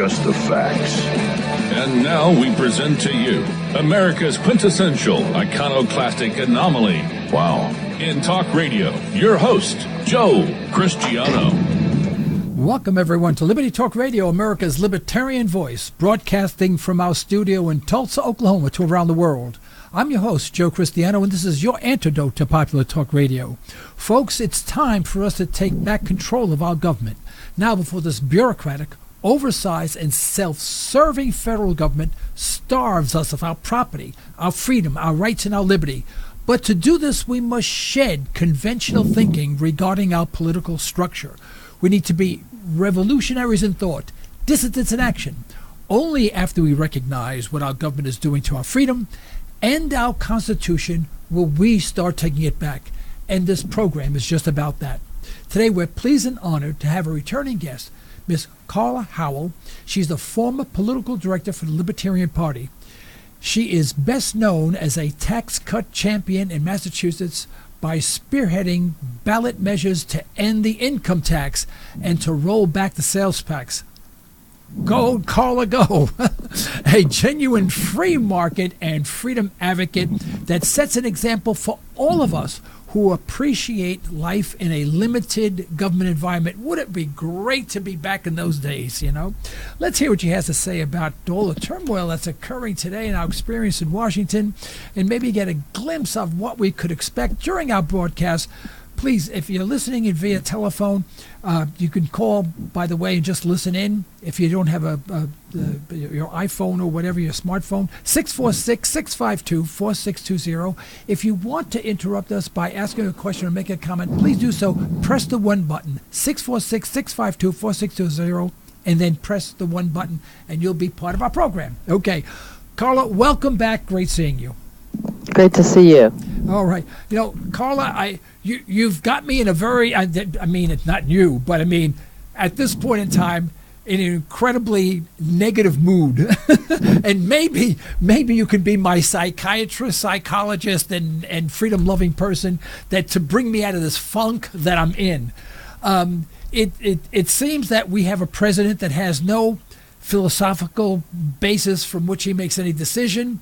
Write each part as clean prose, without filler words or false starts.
just the facts. And now we present to you America's quintessential iconoclastic anomaly. Wow. In talk radio, your host, Joe Cristiano. Welcome, everyone, to Liberty Talk Radio, America's libertarian voice, broadcasting from our studio in Tulsa, Oklahoma, to around the world. I'm your host, Joe Cristiano, and this is your antidote to popular talk radio. Folks, it's time for us to take back control of our government. Now, before this bureaucratic, oversized, and self-serving federal government starves us of our property, our freedom, our rights, and our liberty. But to do this, we must shed conventional thinking regarding our political structure. We need to be revolutionaries in thought, dissidents in action. Only after we recognize what our government is doing to our freedom and our Constitution will we start taking it back. And this program is just about that. Today we're pleased and honored to have a returning guest, Miss Carla Howell. She's the former political director for the Libertarian Party. She is best known as a tax cut champion in Massachusetts by spearheading ballot measures to end the income tax and to roll back the sales tax. Go, Carla, go. A genuine free market and freedom advocate that sets an example for all of us who appreciate life in a limited government environment. Would it be great to be back in those days, you know? Let's hear what she has to say about all the turmoil that's occurring today in our experience in Washington, and maybe get a glimpse of what we could expect during our broadcast. Please, if you're listening in via telephone, you can call, by the way, and just listen in. If you don't have your iPhone or whatever, your smartphone, 646-652-4620. If you want to interrupt us by asking a question or making a comment, please do so. Press the 1 button, 646-652-4620, and then press the 1 button, and you'll be part of our program. Okay. Carla, welcome back. Great seeing you. Great to see you. All right. You know, Carla, you've got me in a very, I mean, it's not you, but I mean, at this point in time, in an incredibly negative mood. And maybe you could be my psychiatrist, psychologist, and freedom-loving person that to bring me out of this funk that I'm in. It seems that we have a president that has no philosophical basis from which he makes any decision.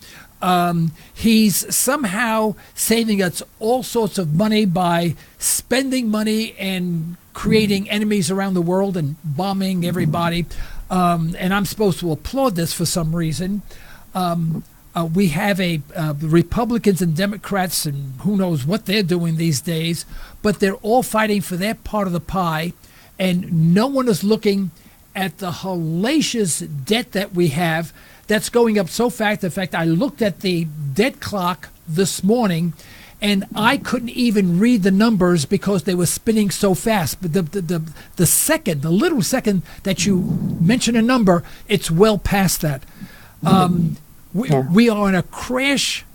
He's somehow saving us all sorts of money by spending money and creating enemies around the world and bombing everybody. And I'm supposed to applaud this for some reason. We have the Republicans and Democrats, and who knows what they're doing these days, but they're all fighting for their part of the pie, and no one is looking at the hellacious debt that we have that's going up so fast. In fact, I looked at the debt clock this morning, and I couldn't even read the numbers because they were spinning so fast. But the little second that you mention a number, it's well past that. We are on a crash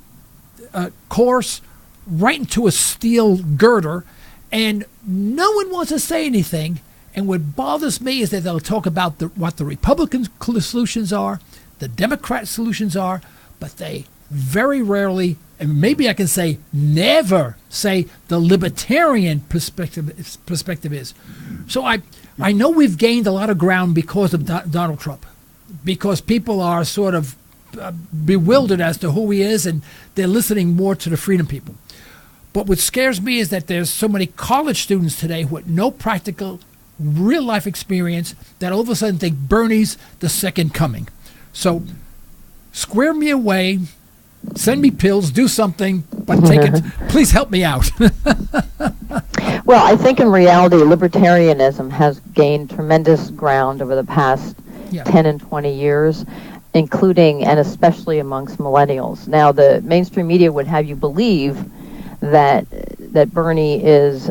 course right into a steel girder, and no one wants to say anything. And what bothers me is that they'll talk about what the Republican solutions are, the Democrat solutions are, but they very rarely, and maybe I can say never, say the Libertarian perspective is. So I know we've gained a lot of ground because of Donald Trump, because people are sort of bewildered as to who he is, and they're listening more to the freedom people. But what scares me is that there's so many college students today with no practical real life experience that all of a sudden think Bernie's the second coming. So square me away, send me pills, do something, but take it. Please help me out. Well, I think in reality, libertarianism has gained tremendous ground over the past 10 and 20 years, including and especially amongst millennials. Now, the mainstream media would have you believe that Bernie is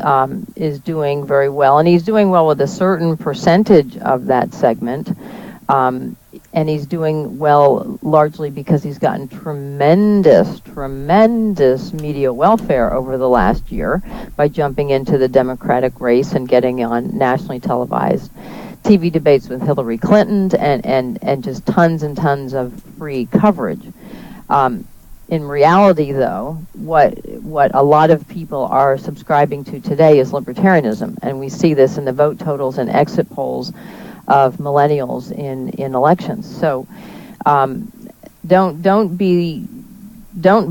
doing very well, and he's doing well with a certain percentage of that segment, and he's doing well largely because he's gotten tremendous media welfare over the last year by jumping into the Democratic race and getting on nationally televised TV debates with Hillary Clinton and just tons and tons of free coverage. In reality, though, what a lot of people are subscribing to today is libertarianism, and we see this in the vote totals and exit polls of millennials in elections. So don't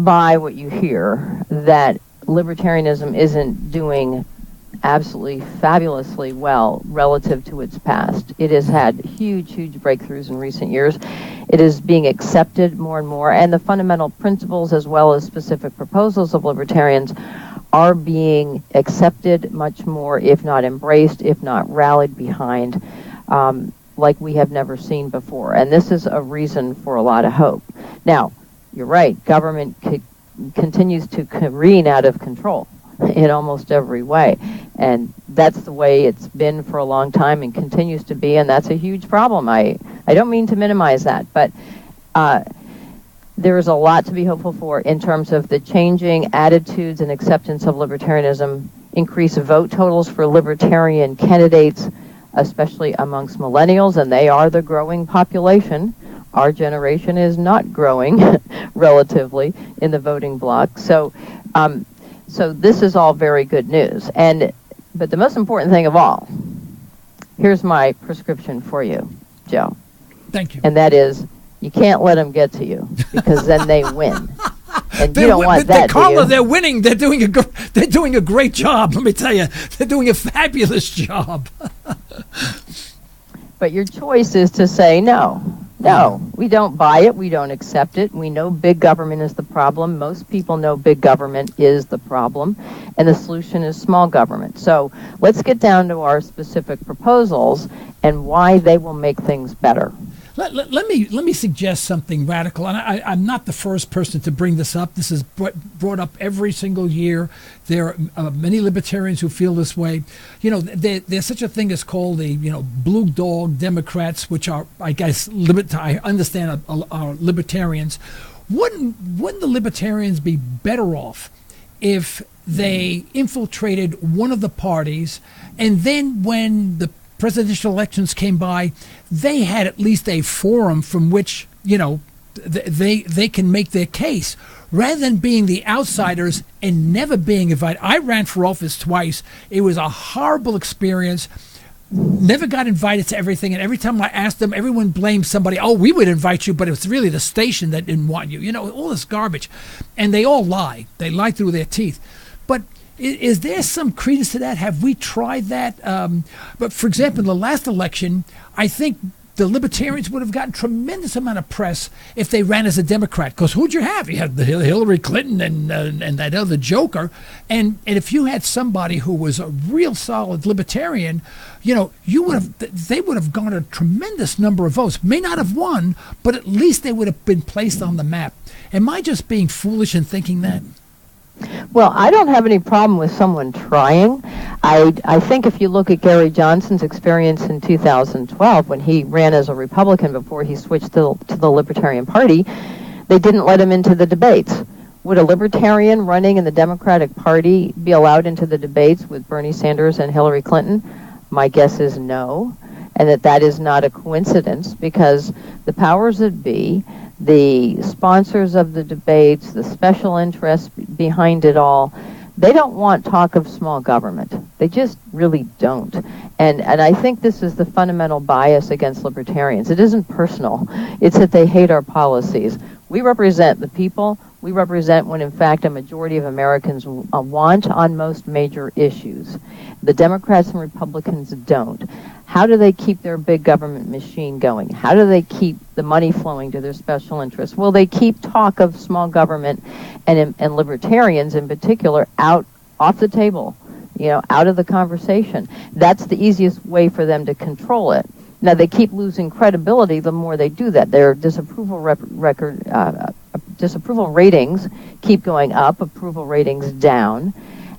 buy what you hear that libertarianism isn't doing absolutely fabulously well relative to its past. It has had huge breakthroughs in recent years. It is being accepted more and more, and the fundamental principles as well as specific proposals of libertarians are being accepted much more, if not embraced, if not rallied behind, like we have never seen before. And this is a reason for a lot of hope. Now, you're right, government continues to careen out of control in almost every way. And that's the way it's been for a long time and continues to be, and that's a huge problem. I don't mean to minimize that, but there is a lot to be hopeful for in terms of the changing attitudes and acceptance of libertarianism, increase vote totals for libertarian candidates, especially amongst millennials, and they are the growing population. Our generation is not growing relatively in the voting bloc. So this is all very good news. But the most important thing of all, here's my prescription for you, Joe. Thank you. And that is, you can't let them get to you, because then they win. And you don't want that, Carla, do you? they're winning. They're doing a great job. Let me tell you, they're doing a fabulous job. But your choice is to say no. No, we don't buy it. We don't accept it. We know big government is the problem. Most people know big government is the problem, and the solution is small government. So let's get down to our specific proposals and why they will make things better. Let me suggest something radical, and I'm not the first person to bring this up. This is brought up every single year. There are many libertarians who feel this way. You know, there's such a thing as called the blue dog Democrats, which are, I guess, I understand are libertarians. Wouldn't the libertarians be better off if they infiltrated one of the parties, and then when the presidential elections came by, they had at least a forum from which, they can make their case, rather than being the outsiders and never being invited. I ran for office twice. It was a horrible experience. Never got invited to everything, and every time I asked them, everyone blamed somebody. Oh, we would invite you, but it was really the station that didn't want you. All this garbage. And they all lie. They lie through their teeth. But is there some credence to that? Have we tried that? But for example, in the last election, I think the libertarians would have gotten tremendous amount of press if they ran as a Democrat. Because who'd you have? You had the Hillary Clinton and that other joker. And if you had somebody who was a real solid libertarian, they would have garnered a tremendous number of votes. May not have won, but at least they would have been placed on the map. Am I just being foolish in thinking that? Well, I don't have any problem with someone trying. I think if you look at Gary Johnson's experience in 2012 when he ran as a Republican before he switched to the Libertarian Party, they didn't let him into the debates. Would a Libertarian running in the Democratic Party be allowed into the debates with Bernie Sanders and Hillary Clinton? My guess is no, and that is not a coincidence, because the powers that be, the sponsors of the debates, the special interests behind it all, they don't want talk of small government. They just really don't. And I think this is the fundamental bias against libertarians. It isn't personal. It's that they hate our policies. We represent the people. We represent what, in fact, a majority of Americans want on most major issues. The Democrats and Republicans don't. How do they keep their big government machine going? How do they keep the money flowing to their special interests? Well, they keep talk of small government and libertarians in particular off the table, out of the conversation. That's the easiest way for them to control it. Now, they keep losing credibility the more they do that. Their disapproval ratings keep going up, approval ratings down,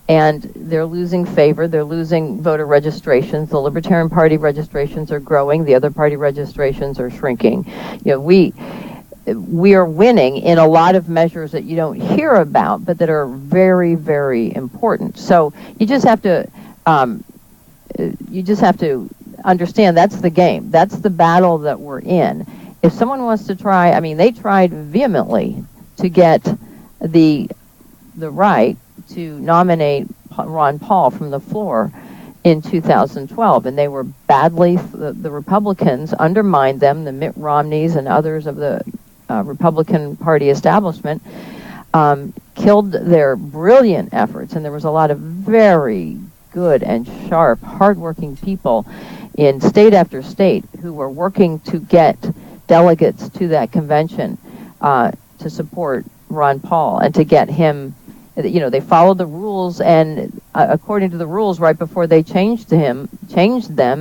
and they're losing favor. They're losing voter registrations. The Libertarian Party registrations are growing. The other party registrations are shrinking. We are winning in a lot of measures that you don't hear about, but that are very, very important. So you just have to understand that's the game. That's the battle that we're in. If someone wants to try, they tried vehemently to get the right to nominate Ron Paul from the floor, in 2012, and they were badly, the Republicans undermined them, the Mitt Romneys and others of the Republican Party establishment, killed their brilliant efforts, and there was a lot of very good and sharp, hardworking people in state after state who were working to get delegates to that convention to support Ron Paul and to get him. They followed the rules, and according to the rules, right before they changed them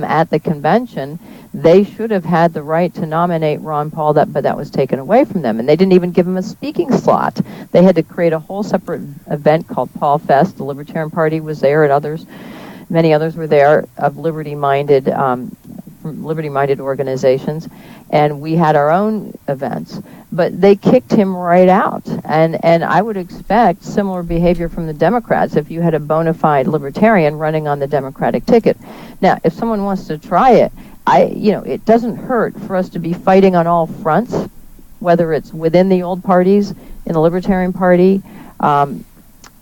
at the convention, they should have had the right to nominate Ron Paul, but that was taken away from them, and they didn't even give him a speaking slot. They had to create a whole separate event called Paul Fest. The Libertarian Party was there, and many others were there of liberty-minded organizations, and we had our own events. But they kicked him right out, and I would expect similar behavior from the Democrats if you had a bona fide libertarian running on the Democratic ticket. Now, if someone wants to try it, it doesn't hurt for us to be fighting on all fronts, whether it's within the old parties in the Libertarian Party,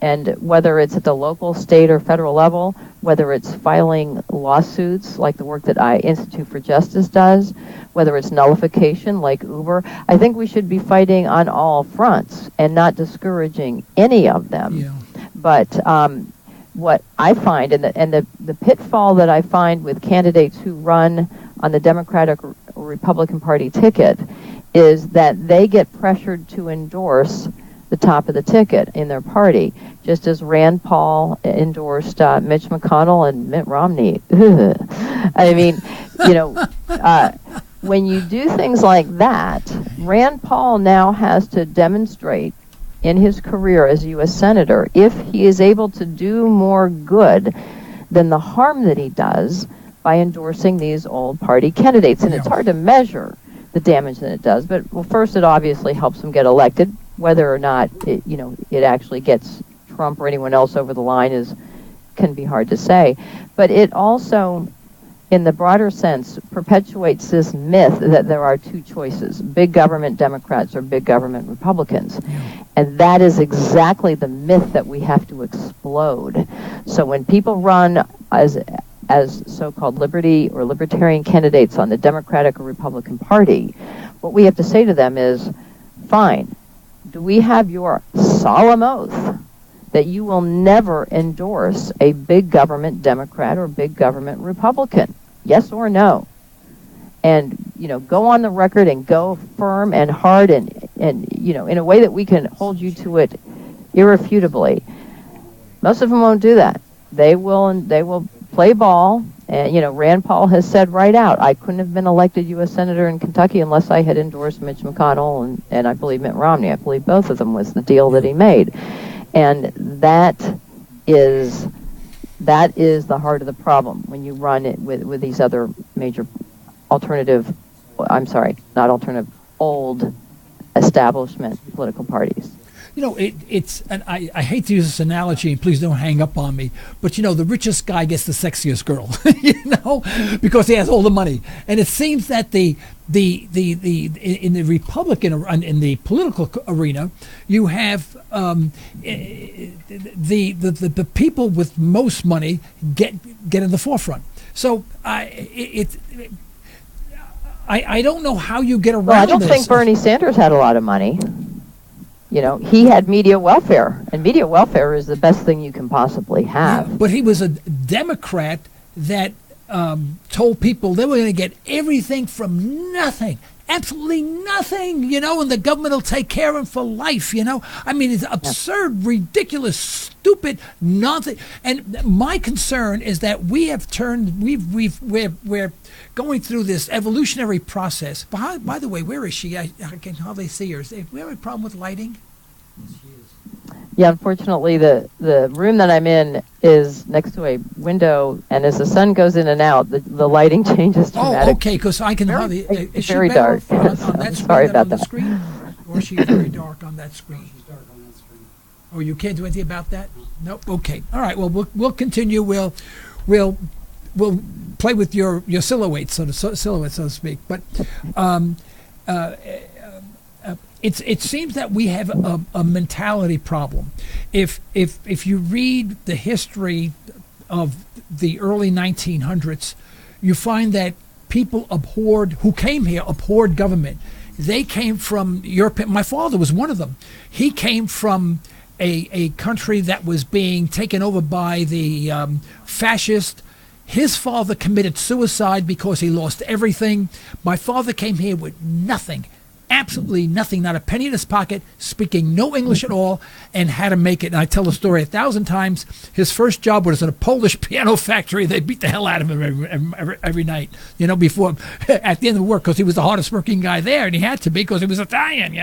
and whether it's at the local, state, or federal level, whether it's filing lawsuits like the work that Institute for Justice does, whether it's nullification like Uber. I think we should be fighting on all fronts and not discouraging any of them. Yeah. But what I find, and the pitfall that I find with candidates who run on the Democratic or Republican Party ticket is that they get pressured to endorse the top of the ticket in their party, just as Rand Paul endorsed Mitch McConnell and Mitt Romney. I mean, when you do things like that, Rand Paul now has to demonstrate in his career as U.S. Senator if he is able to do more good than the harm that he does by endorsing these old party candidates. And it's hard to measure the damage that it does, but first it obviously helps him get elected. Whether or not it actually gets Trump or anyone else over the line can be hard to say. But it also, in the broader sense, perpetuates this myth that there are two choices: big government Democrats or big government Republicans. Yeah. And that is exactly the myth that we have to explode. So when people run as so-called liberty or libertarian candidates on the Democratic or Republican Party, what we have to say to them is, fine, do we have your solemn oath that you will never endorse a big government Democrat or big government Republican? Yes or no? And, go on the record and go firm and hard and in a way that we can hold you to it irrefutably. Most of them won't do that. They will play ball. And, Rand Paul has said right out, I couldn't have been elected U.S. Senator in Kentucky unless I had endorsed Mitch McConnell and I believe Mitt Romney. I believe both of them was the deal that he made. And that is the heart of the problem when you run it with these other major old establishment political parties. It's, and I hate to use this analogy, and please don't hang up on me, but the richest guy gets the sexiest girl, because he has all the money. And it seems that in the Republican, in the political arena, you have the people with most money get in the forefront. So I don't know how you get around this. Well, I don't think Bernie Sanders had a lot of money. He had media welfare, and media welfare is the best thing you can possibly have. Yeah, but he was a Democrat that told people they were going to get everything from nothing, absolutely nothing, and the government will take care of them for life, I mean, it's absurd, ridiculous, stupid, nothing. And my concern is that we're going through this evolutionary process. By the way, where is she? I can hardly see her. Do we have a problem with lighting? Yeah, unfortunately, the room that I'm in is next to a window, and as the sun goes in and out, the lighting changes dramatically. Oh, okay, because I can hardly... Is she very dark. On that Sorry about that. Screen? Or is she very dark on that screen? She's dark on that screen. Oh, you can't do anything about that? Nope. Okay. All right. Well, we'll continue. We'll play with your silhouette, so to speak. But it seems that we have a mentality problem. If you read the history of the early 1900s, you find that people who came here abhorred government. They came from Europe. My father was one of them. He came from a country that was being taken over by the fascist. His father committed suicide because he lost everything. My father came here with nothing, absolutely nothing, not a penny in his pocket, speaking no English at all, and had to make it. And I tell the story 1,000 times. His first job was in a Polish piano factory. They beat the hell out of him every night, before, at the end of the work, because he was the hardest working guy there, and he had to be because he was Italian,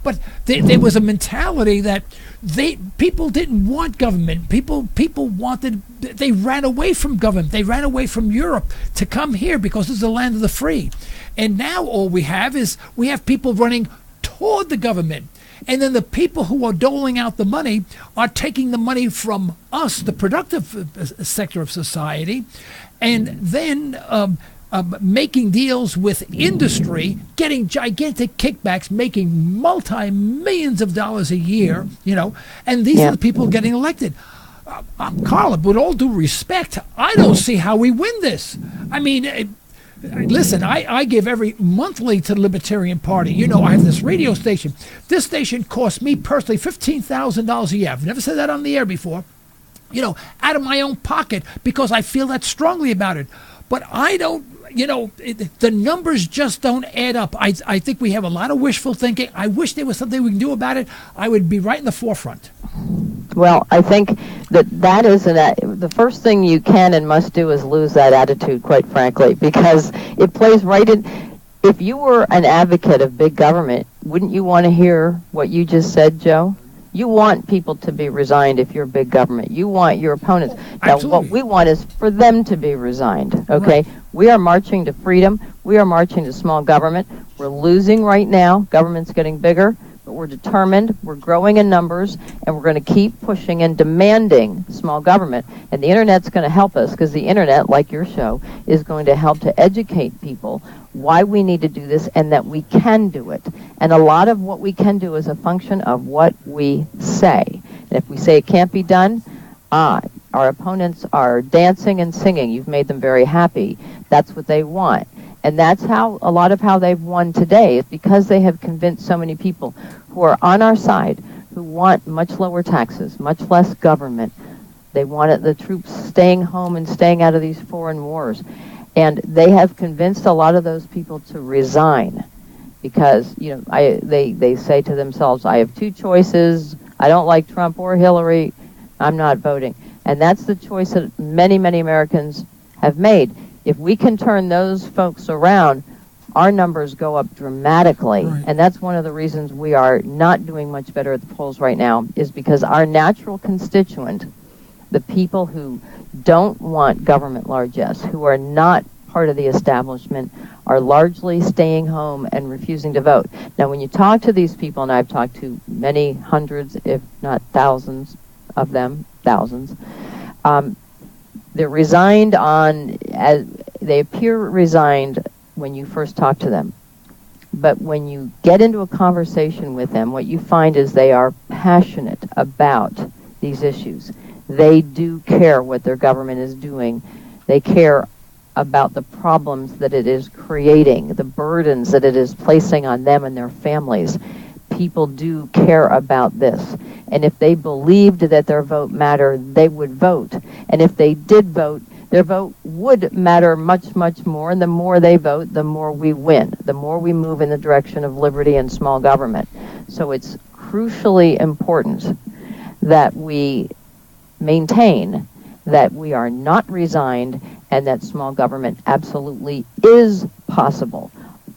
But there was a mentality that people didn't want government. People they ran away from government. They ran away from Europe to come here because it's the land of the free. And now all we have people running toward the government. And then the people who are doling out the money are taking the money from us, the productive sector of society, and then making deals with industry, getting gigantic kickbacks, making multi-millions of dollars a year, and these are the people getting elected. Carla, with all due respect, I don't see how we win this. I mean, listen, I give every monthly to the Libertarian Party. I have this radio station. This station costs me personally $15,000 a year. I've never said that on the air before, out of my own pocket, because I feel that strongly about it. But I don't, the numbers just don't add up. I think we have a lot of wishful thinking. I wish there was something we can do about it. I would be right in the forefront. Well, I think that is the first thing you can and must do is lose that attitude, quite frankly, because it plays right in. If you were an advocate of big government, wouldn't you want to hear what you just said, Joe? You want people to be resigned if you're big government. You want your opponents. Now, what we want is for them to be resigned, okay? Right. We are marching to freedom. We are marching to small government. We're losing right now. Government's getting bigger, but we're determined. We're growing in numbers, and we're going to keep pushing and demanding small government. And the Internet's going to help us, because the Internet, like your show, is going to help to educate people why we need to do this and that we can do it. And a lot of what we can do is a function of what we say. And if we say it can't be done, our opponents are dancing and singing. You've made them very happy. That's what they want. And that's how a lot of how they've won today, is because they have convinced so many people who are on our side, who want much lower taxes, much less government. They wanted the troops staying home and staying out of these foreign wars. And they have convinced a lot of those people to resign because, they say to themselves, I have two choices. I don't like Trump or Hillary. I'm not voting. And that's the choice that many, many Americans have made. If we can turn those folks around, our numbers go up dramatically. Right. And that's one of the reasons we are not doing much better at the polls right now, is because our natural constituent, the people who don't want government largesse, who are not part of the establishment, are largely staying home and refusing to vote. Now, when you talk to these people, and I've talked to many hundreds, if not thousands of them, they're resigned they appear resigned when you first talk to them. But when you get into a conversation with them, what you find is they are passionate about these issues. They do care what their government is doing. They care about the problems that it is creating, the burdens that it is placing on them and their families. People do care about this. And if they believed that their vote mattered, they would vote. And if they did vote, their vote would matter much, much more. And the more they vote, the more we win, the more we move in the direction of liberty and small government. So it's crucially important that we maintain that we are not resigned and that small government absolutely is possible.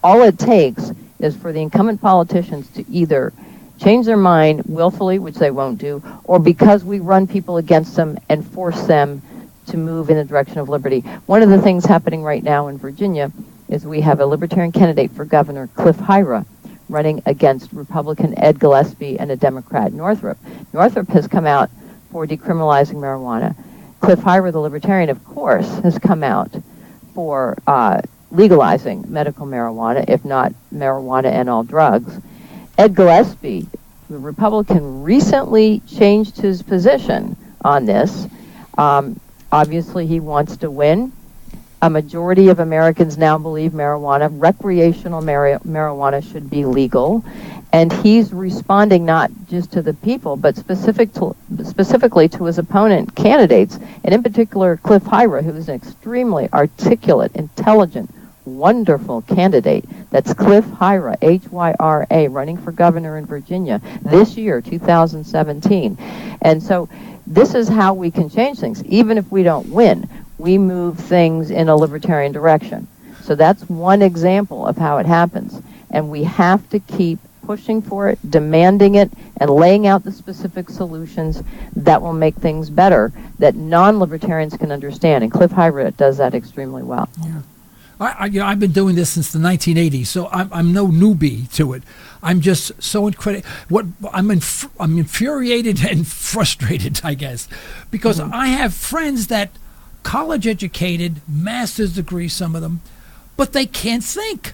All it takes is for the incumbent politicians to either change their mind willfully, which they won't do, or because we run people against them and force them to move in the direction of liberty. One of the things happening right now in Virginia is we have a Libertarian candidate for governor, Cliff Hyra, running against Republican Ed Gillespie and a Democrat, Northrop. Northrop has come out for decriminalizing marijuana. Cliff Hyra, the Libertarian, of course, has come out for legalizing medical marijuana, if not marijuana and all drugs. Ed Gillespie, the Republican, recently changed his position on this. Obviously, he wants to win. A majority of Americans now believe recreational marijuana should be legal. And he's responding not just to the people, but specifically to his opponent candidates, and in particular Cliff Hyra, who is an extremely articulate, intelligent, wonderful candidate. That's Cliff Hyra, Hyra, running for governor in Virginia this year, 2017. And so this is how we can change things. Even if we don't win, we move things in a libertarian direction. So that's one example of how it happens. And we have to keep pushing for it, demanding it, and laying out the specific solutions that will make things better that non-libertarians can understand. And Cliff Hyra does that extremely well. Yeah. I've been doing this since the 1980s, so I'm no newbie to it. I'm just so incredible. I'm infuriated and frustrated, I guess, because I have friends that college educated, master's degree, some of them, but they can't think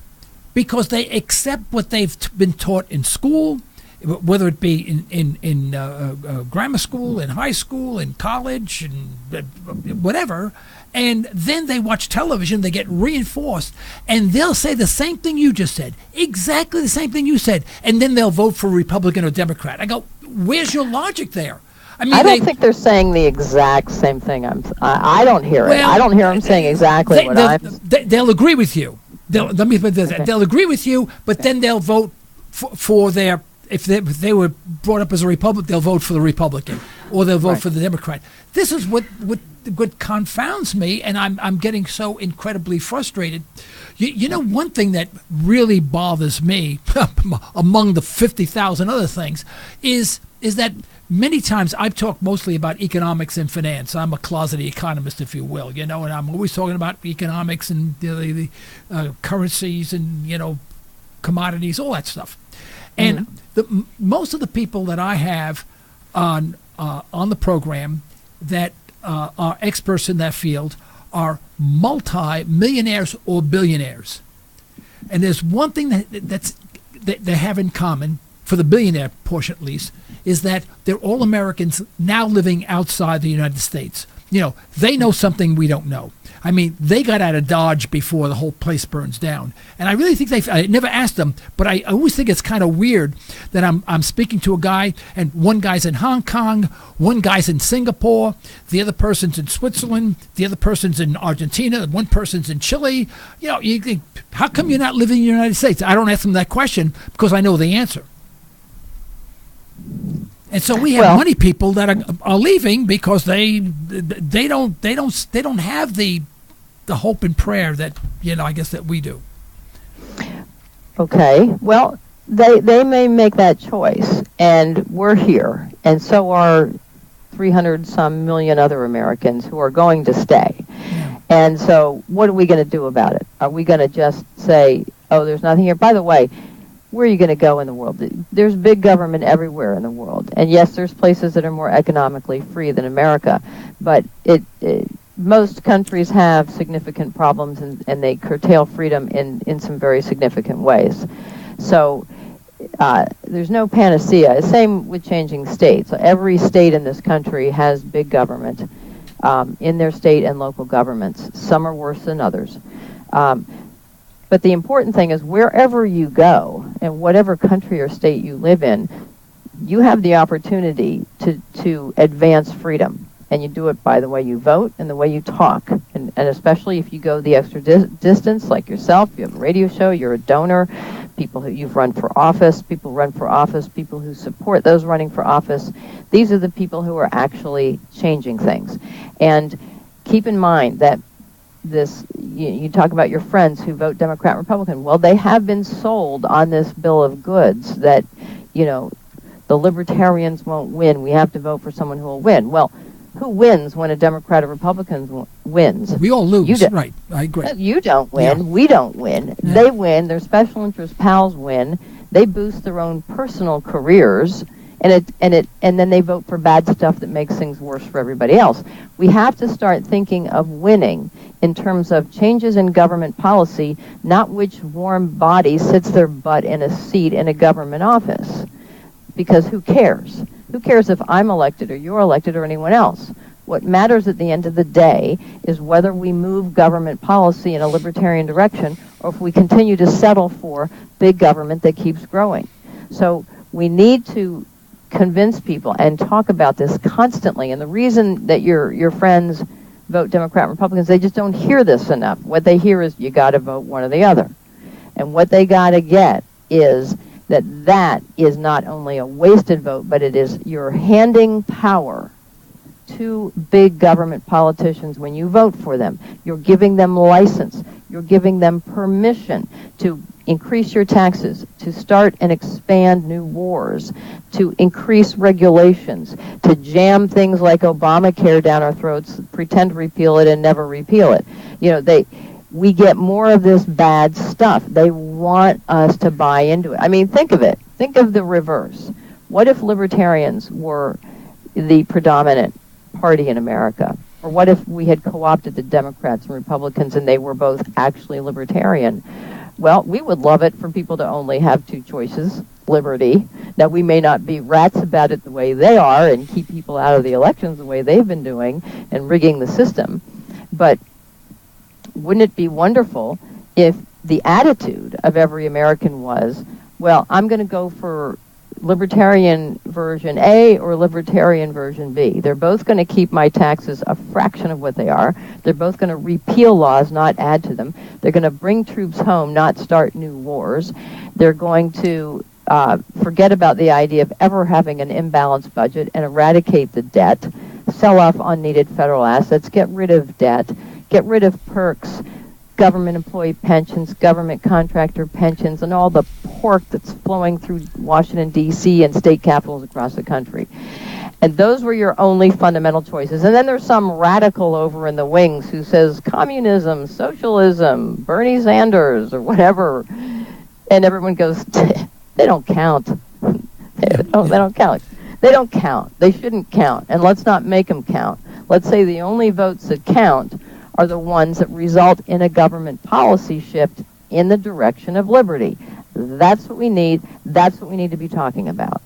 because they accept what they've been taught in school, whether it be in grammar school, in high school, in college, and whatever. And then they watch television, they get reinforced, and they'll say the same thing you just said, exactly the same thing you said, and then they'll vote for Republican or Democrat. I go, where's your logic there? I mean, I don't think they're saying the exact same thing. I don't hear it. I don't hear them saying exactly what I'm. They'll agree with you. Let me put this. Okay. They'll agree with you, but then they'll vote for their. If they were brought up as a Republican, they'll vote for the Republican, or they'll vote for the Democrat. This is what confounds me, and I'm getting so incredibly frustrated. You know, one thing that really bothers me, among the 50,000 other things, is that many times I've talked mostly about economics and finance. I'm a closeted economist, if you will, and I'm always talking about economics and the currencies and commodities, all that stuff. And most of the people that I have on the program that are experts in that field are multi-millionaires or billionaires. And there's one thing that they have in common, for the billionaire portion at least, is that they're all Americans now living outside the United States. They know something we don't know. I mean, they got out of Dodge before the whole place burns down. And I really think I never asked them, but I always think it's kind of weird that I'm speaking to a guy, and one guy's in Hong Kong, one guy's in Singapore, the other person's in Switzerland, the other person's in Argentina, one person's in Chile. You think, how come you're not living in the United States? I don't ask them that question because I know the answer. And so we have many people that are leaving because they don't have the hope and prayer that I guess that we do. Okay, well, they may make that choice, and we're here, and so are 300-some million other Americans who are going to stay. Yeah. And so, what are we going to do about it? Are we going to just say, "Oh, there's nothing here"? By the way, where are you going to go in the world? There's big government everywhere in the world. And yes, there's places that are more economically free than America, but most countries have significant problems, and they curtail freedom in some very significant ways. So there's no panacea. Same with changing states. Every state in this country has big government in their state and local governments. Some are worse than others. But the important thing is, wherever you go, and whatever country or state you live in, you have the opportunity to advance freedom. And you do it by the way you vote and the way you talk. And especially if you go the extra distance, like yourself, you have a radio show, you're a donor, people who you've run for office, people run for office, people who support those running for office. These are the people who are actually changing things. And keep in mind that you talk about your friends who vote Democrat, Republican. Well, they have been sold on this bill of goods that, the libertarians won't win. We have to vote for someone who will win. Well, who wins when a Democrat or Republican wins? We all lose, right? I agree. You don't win. Yeah. We don't win. Yeah. They win. Their special interest pals win. They boost their own personal careers. And then they vote for bad stuff that makes things worse for everybody else. We have to start thinking of winning in terms of changes in government policy, not which warm body sits their butt in a seat in a government office. Because who cares? Who cares if I'm elected or you're elected or anyone else? What matters at the end of the day is whether we move government policy in a libertarian direction or if we continue to settle for big government that keeps growing. So we need to convince people and talk about this constantly. And the reason that your friends vote Democrat and Republicans, they just don't hear this enough. What they hear is you got to vote one or the other. And what they got to get is that is not only a wasted vote, but it is you're handing power to big government politicians when you vote for them. You're giving them license. You're giving them permission to increase your taxes, to start and expand new wars, to increase regulations, to jam things like Obamacare down our throats, pretend to repeal it and never repeal it. You know, we get more of this bad stuff. They want us to buy into it. I mean, think of it. Think of the reverse. What if libertarians were the predominant party in America? Or what if we had co-opted the Democrats and Republicans and they were both actually libertarian? Well, we would love it for people to only have two choices, liberty. Now, we may not be rats about it the way they are and keep people out of the elections the way they've been doing and rigging the system, but wouldn't it be wonderful if the attitude of every American was, well, I'm going to go for libertarian version A or libertarian version B. They're both going to keep my taxes a fraction of what they are. They're both going to repeal laws, not add to them. They're going to bring troops home, not start new wars. They're going to forget about the idea of ever having an imbalanced budget and eradicate the debt, sell off unneeded federal assets, get rid of debt, get rid of perks, government employee pensions, government contractor pensions, and all the pork that's flowing through Washington, D.C. and state capitals across the country. And those were your only fundamental choices. And then there's some radical over in the wings who says communism, socialism, Bernie Sanders, or whatever. And everyone goes, they don't count. They don't count. They don't count. They shouldn't count. And let's not make them count. Let's say the only votes that count are the ones that result in a government policy shift in the direction of liberty. That's what we need. That's what we need to be talking about.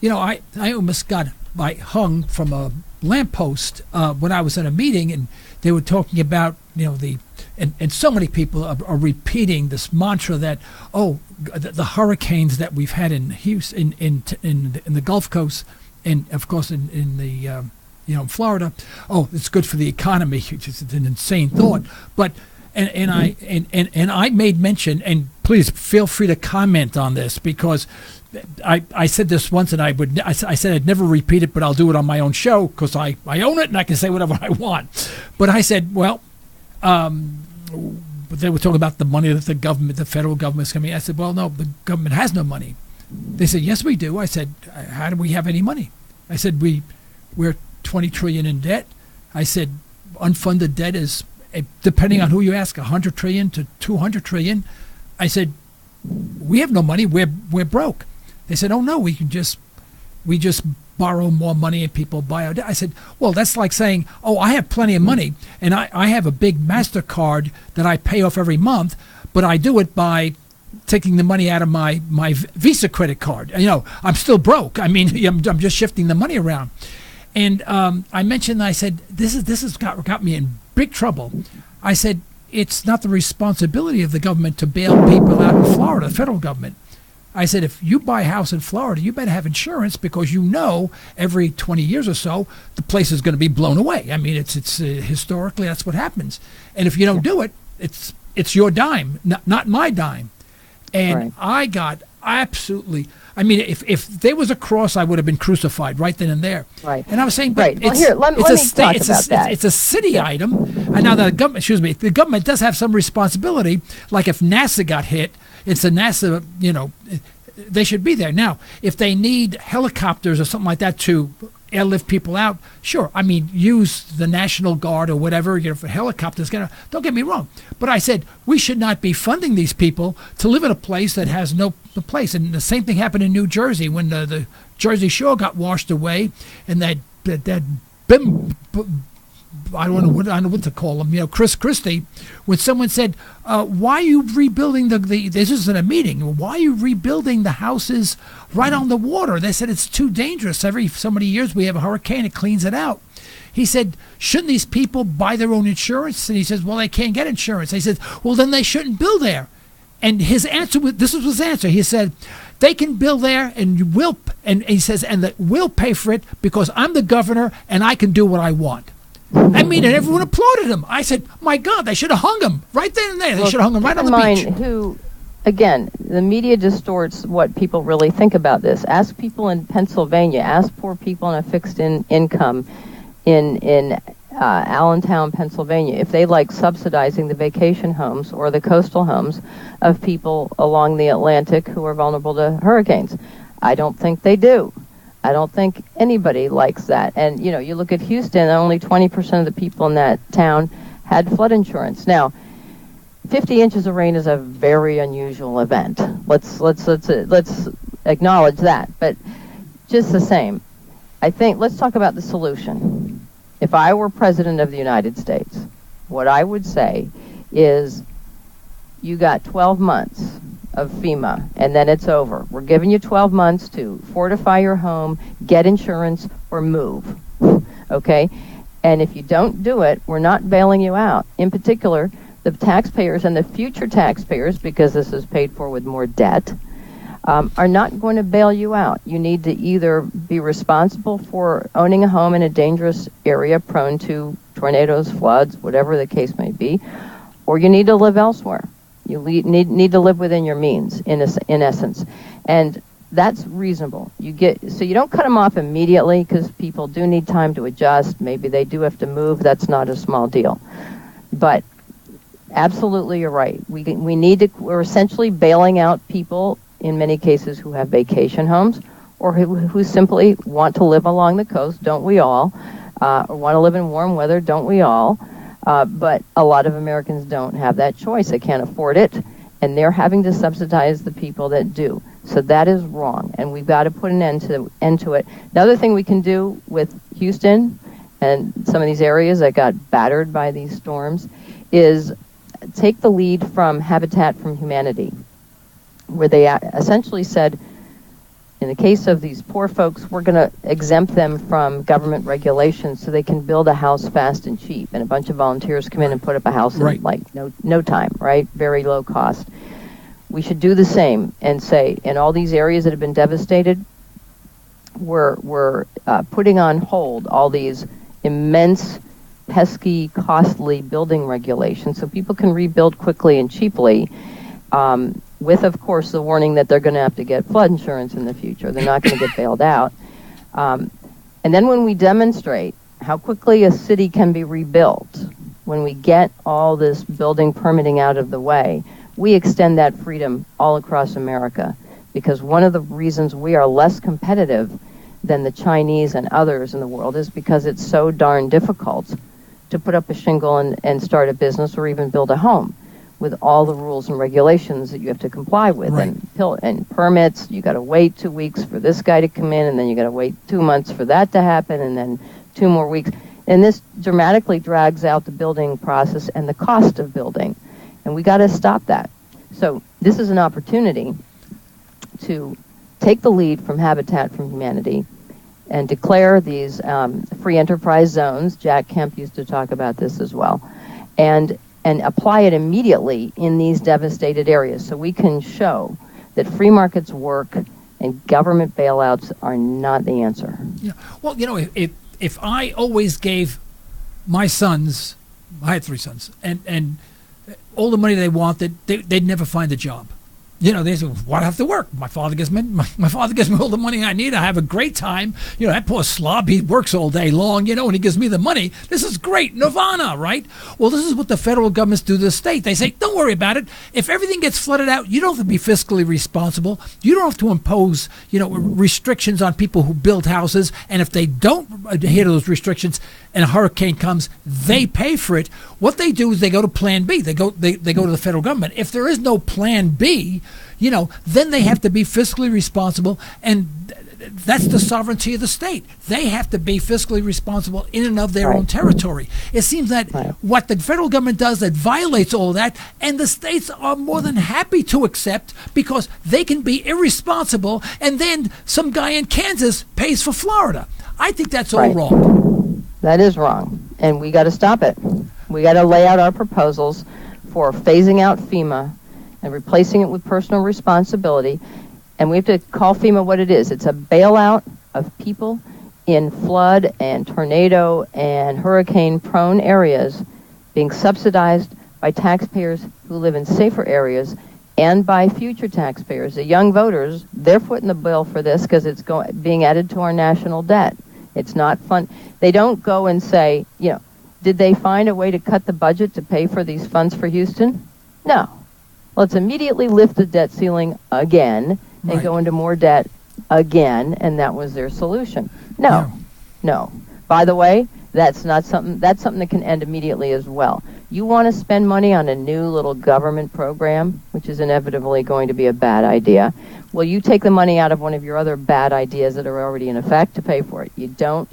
You know, I almost got hung from a lamppost when I was at a meeting, and they were talking about, you know, and so many people are repeating this mantra that, the hurricanes that we've had in Houston, in the Gulf Coast, and of course in the Florida. Oh, it's good for the economy. It's just an insane thought. But and I made mention, and please feel free to comment on this, because I said this once, and I said I'd never repeat it, but I'll do it on my own show because I own it and I can say whatever I want. But I said, well, they were talking about the money that the federal government is coming. I said, well, no, the government has no money. They said, yes, we do. I said, how do we have any money? I said, we're $20 trillion in debt. I said, unfunded debt is, depending on who you ask, $100 trillion to $200 trillion. I said, we have no money. We're broke. They said, oh no, we just borrow more money and people buy our debt. I said, well, that's like saying, oh, I have plenty of money and I have a big MasterCard that I pay off every month, but I do it by taking the money out of my Visa credit card. You know, I'm still broke. I mean, I'm just shifting the money around. And I mentioned, I said, this has got me in big trouble. I said, it's not the responsibility of the government to bail people out in Florida, the federal government. I said, if you buy a house in Florida, you better have insurance, because you know every 20 years or so, the place is going to be blown away. I mean, it's historically, that's what happens. And if you don't do it, it's your dime, not my dime. And right. I got absolutely, I mean, if there was a cross, I would have been crucified right then and there. Right. And I was saying, but right. Well, here, let me talk about that. It's a city item. And now the government does have some responsibility. Like if NASA got hit, it's a NASA, they should be there. Now, if they need helicopters or something like that to airlift people out, sure. I mean, use the National Guard or whatever, for helicopters. Don't get me wrong. But I said, we should not be funding these people to live in a place that has no place. And the same thing happened in New Jersey when the Jersey Shore got washed away, and that I don't know what to call him, Chris Christie, when someone said, why are you rebuilding this isn't a meeting, why are you rebuilding the houses right on the water? They said it's too dangerous. Every so many years we have a hurricane, it cleans it out. he said, shouldn't these people buy their own insurance? And he says, well, they can't get insurance. He said, well, then they shouldn't build there. And his answer was, this was his answer. He said, they can build there, and you will, and he says, and that we'll pay for it because I'm the governor and I can do what I want. I mean, and everyone applauded him. I said, my God, they should have hung him right then and there. They should have hung him right on the beach. Again, the media distorts what people really think about this. Ask people in Pennsylvania, ask poor people on a fixed income in Allentown, Pennsylvania, if they like subsidizing the vacation homes or the coastal homes of people along the Atlantic who are vulnerable to hurricanes. I don't think they do. I don't think anybody likes that. And, you know, you look at Houston, only 20% of the people in that town had flood insurance. Now, 50 inches of rain is a very unusual event. Let's acknowledge that. But just the same, I think, let's talk about the solution. If I were president of the United States, what I would say is, you got 12 months of FEMA, and then it's over. We're giving you 12 months to fortify your home, get insurance, or move. Okay? And if you don't do it, we're not bailing you out. In particular, the taxpayers and the future taxpayers, because this is paid for with more debt, are not going to bail you out. You need to either be responsible for owning a home in a dangerous area prone to tornadoes, floods, whatever the case may be, or you need to live elsewhere. You need to live within your means, in essence. And that's reasonable. So you don't cut them off immediately, because people do need time to adjust. Maybe they do have to move. That's not a small deal. But absolutely, you're right. We're essentially bailing out people, in many cases, who have vacation homes or who simply want to live along the coast, don't we all? Or want to live in warm weather, don't we all? But a lot of Americans don't have that choice. They can't afford it, and they're having to subsidize the people that do. So that is wrong, and we've got to put an end to it. Another thing we can do with Houston and some of these areas that got battered by these storms is take the lead from Habitat for Humanity, where they essentially said, in the case of these poor folks, we're going to exempt them from government regulations so they can build a house fast and cheap. And a bunch of volunteers come in and put up a house in like no time, right? Very low cost. We should do the same and say, in all these areas that have been devastated, we're putting on hold all these immense, pesky, costly building regulations so people can rebuild quickly and cheaply, with, of course, the warning that they're going to have to get flood insurance in the future. They're not going to get bailed out. And then when we demonstrate how quickly a city can be rebuilt, when we get all this building permitting out of the way, we extend that freedom all across America. Because one of the reasons we are less competitive than the Chinese and others in the world is because it's so darn difficult to put up a shingle and start a business or even build a home, with all the rules and regulations that you have to comply with. Right. And permits, you got to wait 2 weeks for this guy to come in, and then you got to wait 2 months for that to happen, and then 2 more weeks. And this dramatically drags out the building process and the cost of building. And we got to stop that. So this is an opportunity to take the lead from Habitat for Humanity and declare these free enterprise zones. Jack Kemp used to talk about this as well. And apply it immediately in these devastated areas so we can show that free markets work and government bailouts are not the answer. Yeah. Well, you know, if I always gave my sons, I had 3 sons, and all the money they wanted, they'd never find a job. You know, they say, why do I have to work? My father gives me all the money I need. I have a great time. You know, that poor slob, he works all day long, you know, and he gives me the money. This is great. Nirvana, right? Well, this is what the federal governments do to the state. They say, don't worry about it. If everything gets flooded out, you don't have to be fiscally responsible. You don't have to impose, you know, restrictions on people who build houses. And if they don't adhere to those restrictions and a hurricane comes, they pay for it. What they do is they go to Plan B. They go to the federal government. If there is no Plan B, you know, then they have to be fiscally responsible, and that's the sovereignty of the state. They have to be fiscally responsible in and of their own territory. It seems that what the federal government does that violates all that, and the states are more than happy to accept because they can be irresponsible, and then some guy in Kansas pays for Florida. I think that's all wrong. That is wrong, and we got to stop it. We got to lay out our proposals for phasing out FEMA and replacing it with personal responsibility, and we have to call FEMA what it is. It's a bailout of people in flood and tornado and hurricane-prone areas being subsidized by taxpayers who live in safer areas and by future taxpayers. The young voters, they're footing the bill for this because it's being added to our national debt. It's not fun. They don't go and say, did they find a way to cut the budget to pay for these funds for Houston? No. Let's immediately lift the debt ceiling again and go into more debt again, and that was their solution. No. By the way, that's something that can end immediately as well. You want to spend money on a new little government program, which is inevitably going to be a bad idea. Well, you take the money out of one of your other bad ideas that are already in effect to pay for it. You don't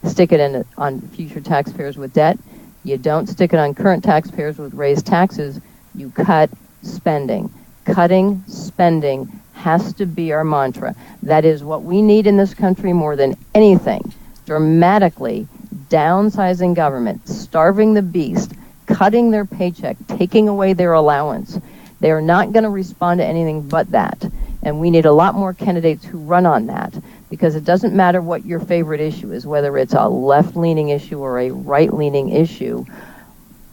stick it on future taxpayers with debt. You don't stick it on current taxpayers with raised taxes. You cut spending. Cutting spending has to be our mantra. That is what we need in this country more than anything. Dramatically downsizing government, starving the beast, cutting their paycheck, taking away their allowance. They are not going to respond to anything but that. And we need a lot more candidates who run on that, because it doesn't matter what your favorite issue is, whether it's a left-leaning issue or a right-leaning issue.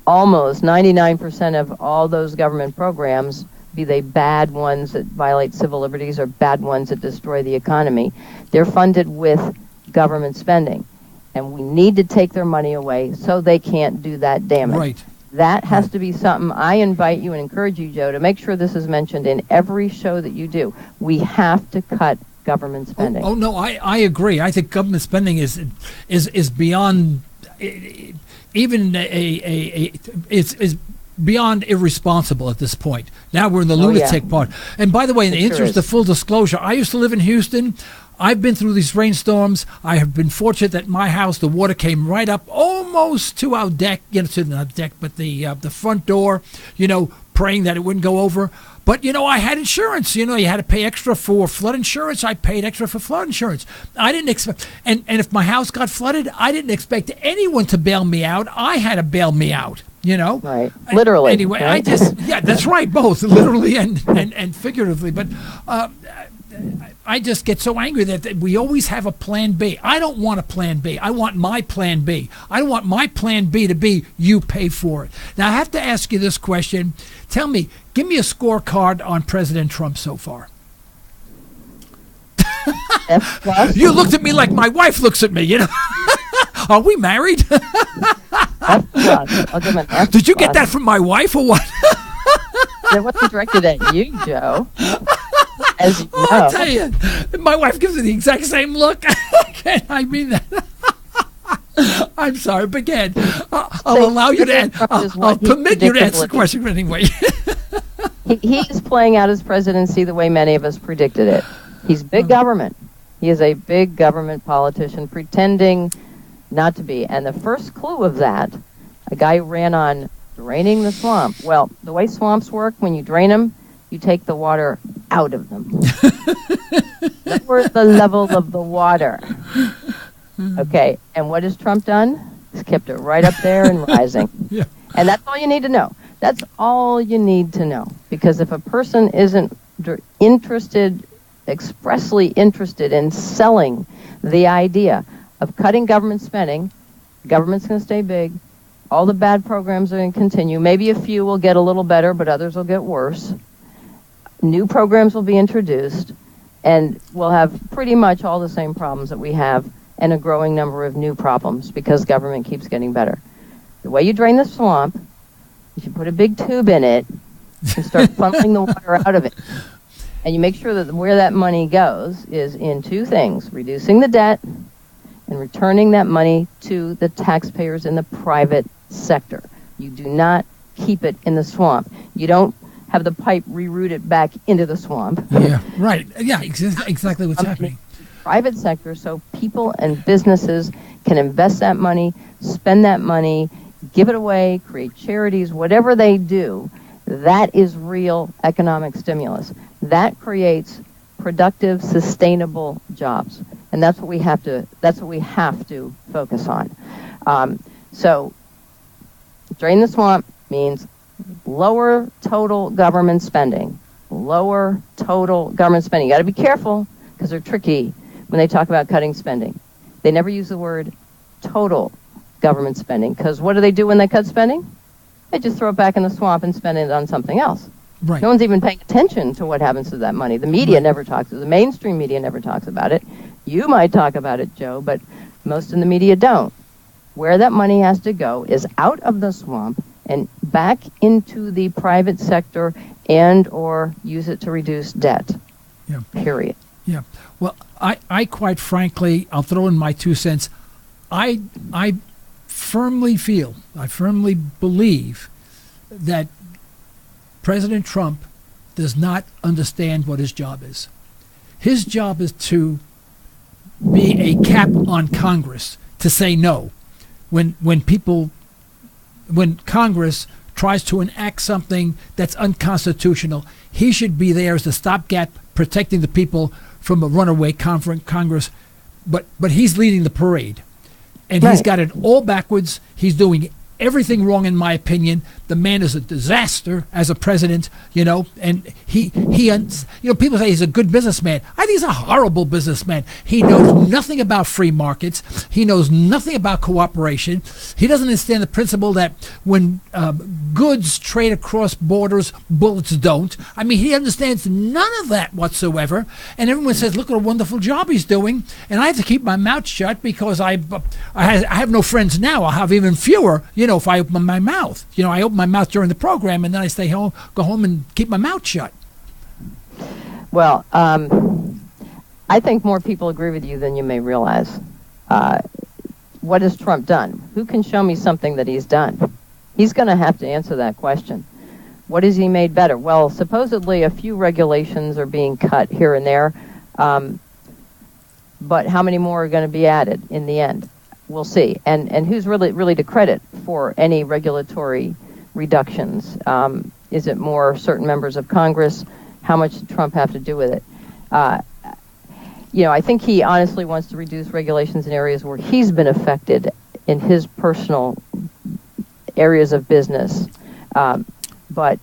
Almost 99% of all those government programs, be they bad ones that violate civil liberties or bad ones that destroy the economy, they're funded with government spending. And we need to take their money away so they can't do that damage. Right. That has to be something I invite you and encourage you, Joe, to make sure this is mentioned in every show that you do. We have to cut government spending. Oh no, I agree. I think government spending is beyond even is beyond irresponsible at this point. Now we're in the lunatic part. And by the way, in the interest of full disclosure, I used to live in Houston. I've been through these rainstorms. I have been fortunate that my house, the water came right up almost to our deck, to not deck, but the front door, praying that it wouldn't go over. But, I had insurance. You had to pay extra for flood insurance. I paid extra for flood insurance. I didn't expect, and if my house got flooded, I didn't expect anyone to bail me out. I had to bail me out. Right. Literally. Anyway, right? That's right, both literally and figuratively. But I just get so angry that we always have a plan B. I don't want a plan B. I want my plan B. I don't want my plan B to be you pay for it. Now, I have to ask you this question. Tell me, give me a scorecard on President Trump so far. F+. You looked at me like my wife looks at me, Are we married? F+. I'll give him an F+. Did you get that from my wife or what? It wasn't directed at you, Joe. As you know. I tell you, my wife gives me the exact same look. I mean that. I'm sorry, but again, I'll allow you to. I'll permit you to answer the question anyway. He is playing out his presidency the way many of us predicted it. He's big government. He is a big government politician pretending not to be. And the first clue of that, a guy who ran on draining the swamp. Well, the way swamps work, when you drain them, you take the water out of them. Lower the level of the water. Okay, and what has Trump done? He's kept it right up there and rising. Yeah. And that's all you need to know. That's all you need to know. Because if a person isn't expressly interested in selling the idea of cutting government spending, government's going to stay big, all the bad programs are going to continue. Maybe a few will get a little better, but others will get worse. New programs will be introduced, and we'll have pretty much all the same problems that we have and a growing number of new problems because government keeps getting better. The way you drain the swamp is you put a big tube in it and start funneling the water out of it. And you make sure that where that money goes is in two things: reducing the debt and returning that money to the taxpayers in the private sector. You do not keep it in the swamp. You don't have the pipe reroute it back into the swamp. Yeah, right. Yeah, exactly what's happening. Private sector, so people and businesses can invest that money, spend that money, give it away, create charities, whatever they do. That is real economic stimulus. That creates productive, sustainable jobs, and that's what we have to focus on. So drain the swamp means lower total government spending. Lower total government spending. You got to be careful because they're tricky when they talk about cutting spending. They never use the word total government spending, because what do they do when they cut spending? They just throw it back in the swamp and spend it on something else. Right. No one's even paying attention to what happens to that money. The media never talks. The mainstream media never talks about it. You might talk about it, Joe, but most in the media don't. Where that money has to go is out of the swamp and back into the private sector, and or use it to reduce debt. Yeah. Period. Yeah. Well, I quite frankly, I'll throw in my 2 cents. I firmly believe that President Trump does not understand what his job is. His job is to be a cap on Congress, to say no. When Congress tries to enact something that's unconstitutional, he should be there as the stopgap, protecting the people from a runaway Congress. But he's leading the parade. And he's got it all backwards. He's doing everything wrong, in my opinion. The man is a disaster as a president, and people say he's a good businessman. I think he's a horrible businessman. He knows nothing about free markets. He knows nothing about cooperation. He doesn't understand the principle that when goods trade across borders, bullets don't. I mean, he understands none of that whatsoever. And everyone says, look at a wonderful job he's doing. And I have to keep my mouth shut because I have no friends now. I'll have even fewer, if I open my mouth. I open my mouth during the program, and then I go home and keep my mouth shut. Well, I think more people agree with you than you may realize. What has Trump done? Who can show me something that he's done? He's going to have to answer that question. What has he made better? Well, supposedly a few regulations are being cut here and there, but how many more are going to be added in the end? We'll see. And who's really to credit for any regulatory reductions? Is it more certain members of Congress? How much did Trump have to do with it? I think he honestly wants to reduce regulations in areas where he's been affected in his personal areas of business. But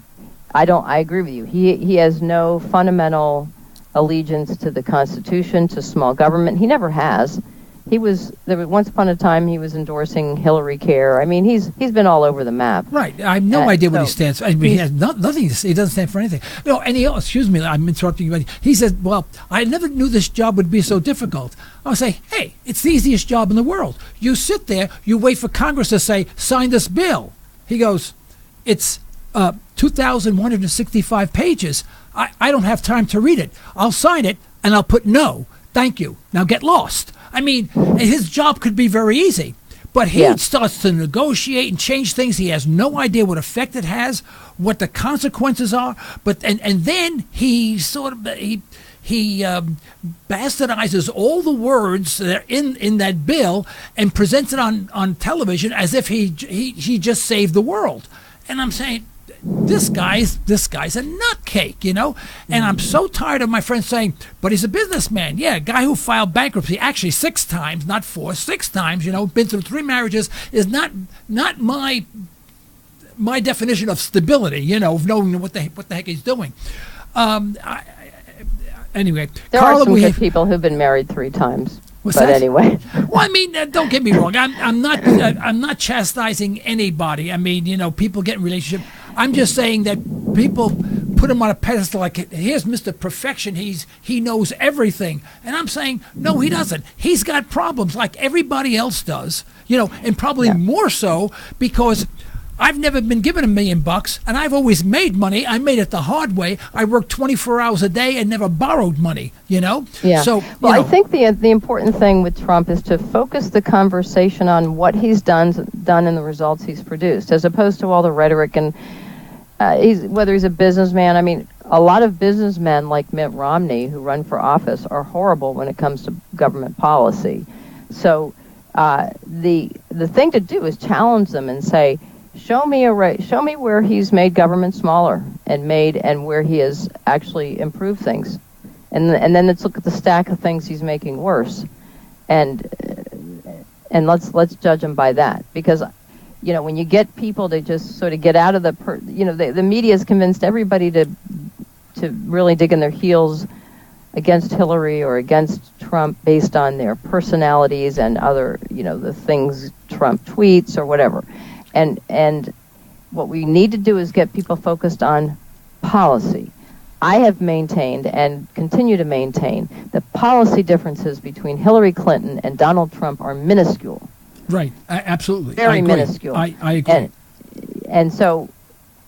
I agree with you. He has no fundamental allegiance to the Constitution, to small government. He never has. There was once upon a time he was endorsing Hillary Care. I mean, he's been all over the map. Right. I have no idea what he stands for. I mean, he has nothing. He doesn't stand for anything. No, and excuse me, I'm interrupting you. He said, well, I never knew this job would be so difficult. I'll say, hey, it's the easiest job in the world. You sit there, you wait for Congress to say, sign this bill. He goes, it's 2,165 pages. I don't have time to read it. I'll sign it, and I'll put no. Thank you. Now get lost. I mean, his job could be very easy, but he starts to negotiate and change things. He has no idea what effect it has, what the consequences are. But and then he bastardizes all the words that are in that bill and presents it on television as if he just saved the world. And I'm saying, this guy's a nutcake, and I'm so tired of my friends saying, but he's a businessman. Yeah, a guy who filed bankruptcy actually 6 times, not 4, 6 times, been through 3 marriages is not my definition of stability, of knowing what the heck he's doing. Anyway, there are some good people who've been married 3 times. Anyway, well, I mean, don't get me wrong. I'm not chastising anybody. I mean, people get in relationship. I'm just saying that people put him on a pedestal like, here's Mr. Perfection. He knows everything, and I'm saying no, he doesn't. He's got problems like everybody else does. And probably more so because I've never been given $1 million, and I've always made money. I made it the hard way. I worked 24 hours a day and never borrowed money, Yeah. So, I think the important thing with Trump is to focus the conversation on what he's done and the results he's produced, as opposed to all the rhetoric and whether he's a businessman. I mean, a lot of businessmen like Mitt Romney who run for office are horrible when it comes to government policy. So the thing to do is challenge them and say, Show me where he's made government smaller and where he has actually improved things, and then let's look at the stack of things he's making worse, and and let's judge them by that. Because, when you get people to just sort of get out of the media has convinced everybody to really dig in their heels against Hillary or against Trump based on their personalities and other, the things Trump tweets or whatever. And what we need to do is get people focused on policy. I have maintained and continue to maintain that policy differences between Hillary Clinton and Donald Trump are minuscule. Right, absolutely. Very minuscule. I agree. And so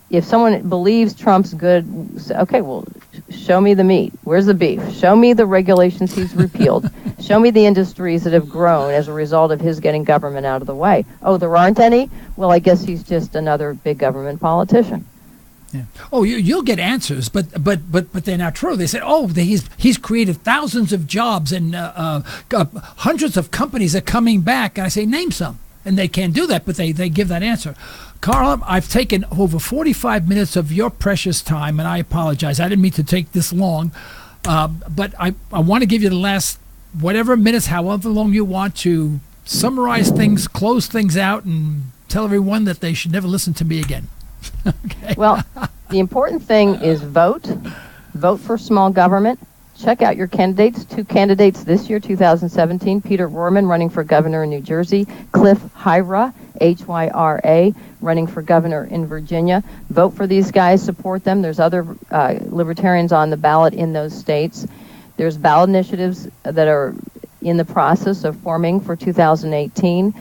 if someone believes Trump's good, okay, well, show me the meat. Where's the beef? Show me the regulations he's repealed. Show me the industries that have grown as a result of his getting government out of the way. Oh, there aren't any? Well, I guess he's just another big government politician. Yeah. Oh, you'll get answers, but they're not true. They said, oh, he's created thousands of jobs and hundreds of companies are coming back. And I say, name some. And they can't do that, but they give that answer. Carla, I've taken over 45 minutes of your precious time, and I apologize. I didn't mean to take this long, but I want to give you the last whatever minutes, however long you want, to summarize things, close things out, and tell everyone that they should never listen to me again. Okay. Well, the important thing is vote for small government. Check out your candidates. 2 candidates this year, 2017. Peter Rohrman running for governor in New Jersey. Cliff Hyra, Hyra, running for governor in Virginia. Vote for these guys. Support them. There's other libertarians on the ballot in those states. There's ballot initiatives that are in the process of forming for 2018.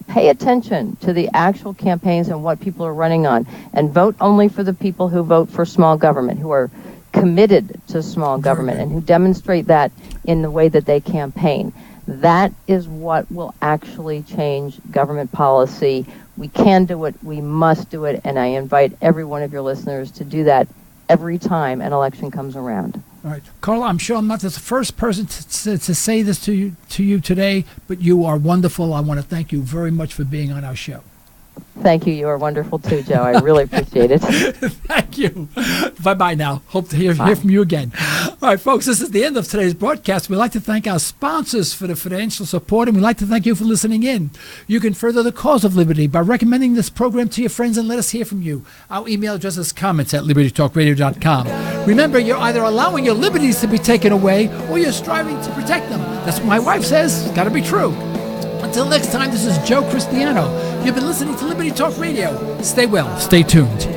Pay attention to the actual campaigns and what people are running on. And vote only for the people who vote for small government, who are committed to small government and who demonstrate that in the way that they campaign. That is what will actually change government policy. We can do it, we must do it, and I invite every one of your listeners to do that every time an election comes around. All right. Carla, I'm sure I'm not the first person to say this to you today, but you are wonderful. I want to thank you very much for being on our show. Thank you. You are wonderful too, Joe. I really appreciate it. Thank you. Bye-bye now. Hope to hear from you again. All right, folks, this is the end of today's broadcast. We'd like to thank our sponsors for the financial support, and we'd like to thank you for listening in. You can further the cause of liberty by recommending this program to your friends and let us hear from you. Our email address is comments@libertytalkradio.com. Remember, you're either allowing your liberties to be taken away or you're striving to protect them. That's what my wife says. It's got to be true. Until next time, this is Joe Cristiano. You've been listening to Liberty Talk Radio. Stay well. Stay tuned.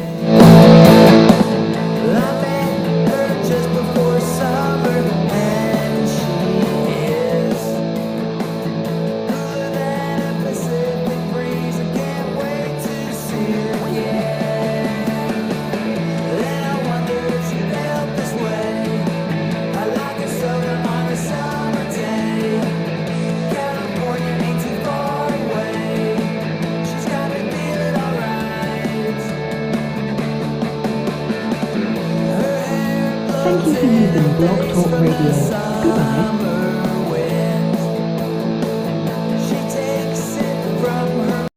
Thank you for using Blog Talk Radio. Goodbye.